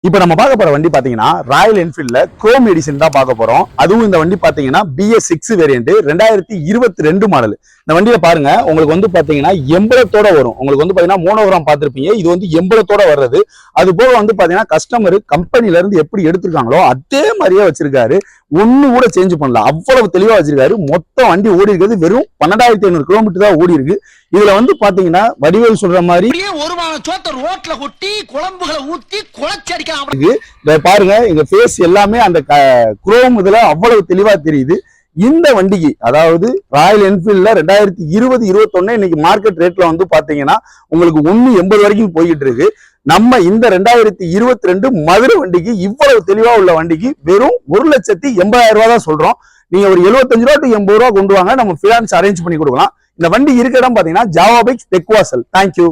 இப்ப நம்ம பார்க்க போற வண்டி பாத்தீங்கன்னா ராயல் என்ஃபீல்ட்ல குரோம் எடிஷன் தான் பார்க்க போறோம். அதுவும் இந்த வண்டி பாத்தீங்கன்னா BS6 வேரியன்ட் 2022 மாடல். இந்த வண்டியில பாருங்க உங்களுக்கு வந்து பாத்தீங்கன்னா எம்பளத்தோட வரும். உங்களுக்கு வந்து பாத்தீங்கன்னா மோனோகிராம் பார்த்திருப்பீங்க, இது வந்து எம்பளத்தோட வர்றது. அது போக வந்து பாத்தீங்கன்னா கஸ்டமர் கம்பெனில இருந்து எப்படி எடுத்திருக்காங்களோ அதே மாதிரியே வச்சிருக்காரு. ஒண்ணு கூட சேஞ்ச் பண்ணல, அவ்வளவு தெளிவா வச்சிருக்காரு. மொத்தம் வண்டி ஓடி இருக்கிறது வெறும் 12,500 கிலோமீட்டர் தான் ஓடி இருக்கு. இதுல வந்து பாத்தீங்கன்னா வடிவேல் சொல்ற மாதிரி ஒரு வாரம் சோத்த ரோட்ல கொட்டி குழம்புகளை ஊத்தி குழச்சடிக்கலாம். பாருங்க எங்க ஃபேஸ் எல்லாமே அந்த குரோம் இதுல அவ்வளவு தெளிவா தெரியுது. இந்த வண்டிக்கு அதாவது ராயல் என்ஃபீல்ட்ல 2020-21 இன்னைக்கு மார்க்கெட் ரேட்ல வந்து பாத்தீங்கன்னா உங்களுக்கு 1.80 வரைக்கும் போயிட்டு இருக்கு. நம்ம இந்த 2022 மதுரை வண்டிக்கு இவ்வளவு தெளிவா உள்ள வண்டிக்கு வெறும் 1,80,000 ரூபாய் தான் சொல்றோம். நீங்க ஒரு 75 ரூபா to 80 ரூபா கொண்டு வாங்க, நம்ம ஃபினான்ஸ் அரேஞ்ச் பண்ணி கொடுக்கலாம். இந்த வண்டி இருக்க இடம் பாத்தீங்கன்னா ஜாவா பைக்ஸ் தெக்குவாசல். தேங்க்யூ.